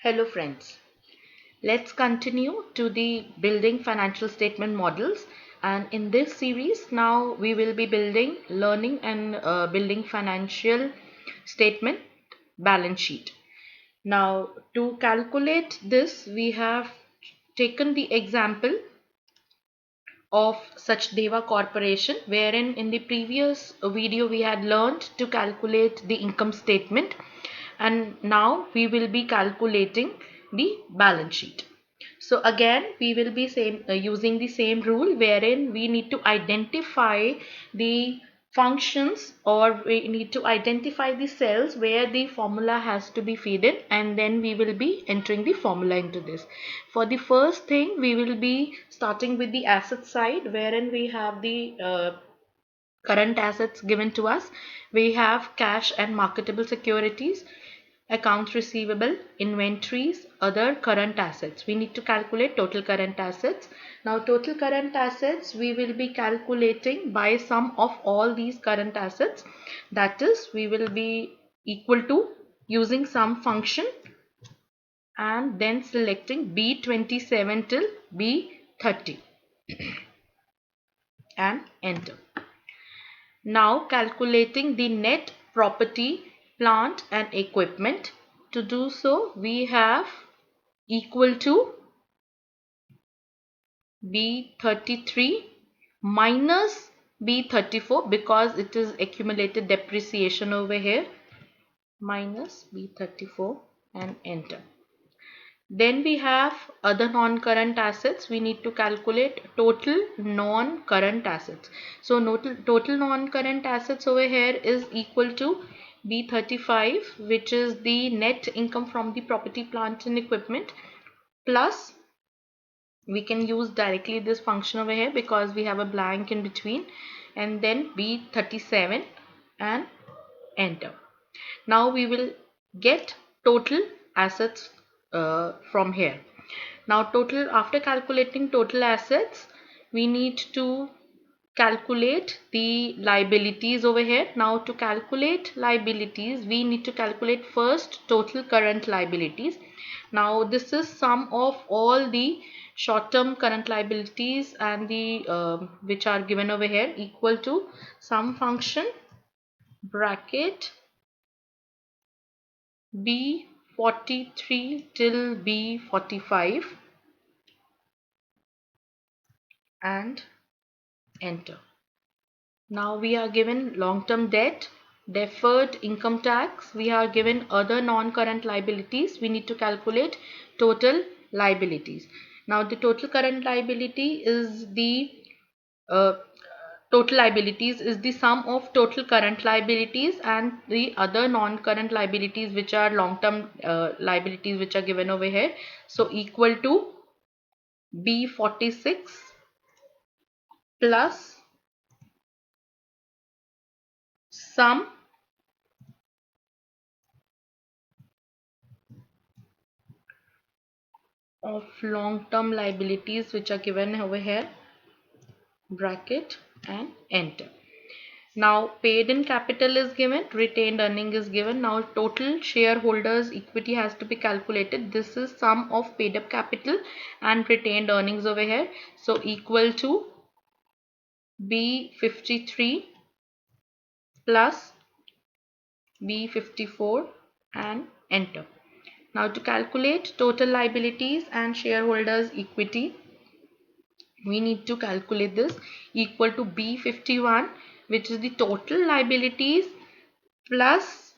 Hello friends, let's continue to the building financial statement models, and in this series now we will be learning and building financial statement balance sheet. Now to calculate this we have taken the example of Sachdeva Corporation, wherein in the previous video we had learned to calculate the income statement, and now we will be calculating the balance sheet. So again we will be using the same rule, wherein we need to identify the functions, or we need to identify the cells where the formula has to be fed in, and then we will be entering the formula into this. For the first thing we will be starting with the asset side, wherein we have the current assets given to us. We have cash and marketable securities, accounts receivable, inventories, other current assets. We need to calculate total current assets. Now total current assets we will be calculating by sum of all these current assets, that is we will be equal to using sum function and then selecting B27 till B30 and enter. Now calculating the net property, plant and equipment. To do so we have equal to B33 minus B34, because it is accumulated depreciation over here, minus B34 and enter. Then we have other non-current assets. We need to calculate total non-current assets. So total non-current assets over here is equal to B35, which is the net income from the property, plant and equipment, plus we can use directly this function over here because we have a blank in between, and then B37 and enter. Now we will get total assets from here. Now total, after calculating total assets we need to calculate the liabilities over here. Now to calculate liabilities we need to calculate first total current liabilities. Now this is sum of all the short-term current liabilities and the which are given over here, equal to sum function bracket B43 till B45 and enter. Now we are given long-term debt, deferred income tax, we are given other non-current liabilities. We need to calculate total liabilities. Now the total current liability is the uh, total liabilities is the sum of total current liabilities and the other non-current liabilities, which are long-term liabilities, which are given over here. So equal to B46 plus sum of long-term liabilities, which are given over here, bracket and enter. Now paid in capital is given, retained earning is given. Now total shareholders equity has to be calculated. This is sum of paid up capital and retained earnings over here. So equal to B53 plus B54 and enter. Now to calculate total liabilities and shareholders equity, we need to calculate this equal to B51, which is the total liabilities, plus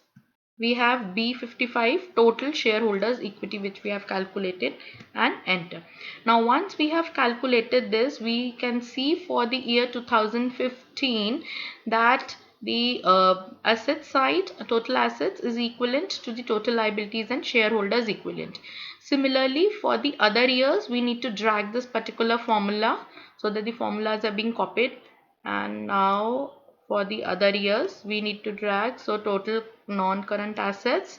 we have B55 total shareholders equity, which we have calculated, and enter. Now once we have calculated this, we can see for the year 2015 that the asset side, total assets, is equivalent to the total liabilities and shareholders equivalent. Similarly for the other years we need to drag this particular formula so that the formulas are being copied, and now for the other years we need to drag. So total non-current assets,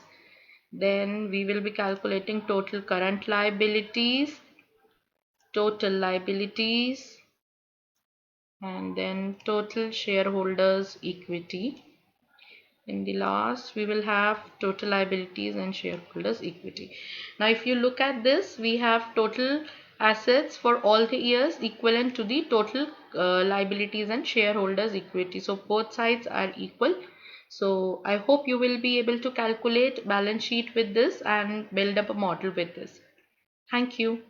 then we will be calculating total current liabilities, total liabilities, and then total shareholders equity In the last, we will have total liabilities and shareholders equity. Now if you look at this, we have total assets for all the years equivalent to the total liabilities and shareholders equity. So both sides are equal. So I hope you will be able to calculate balance sheet with this and build up a model with this. Thank you.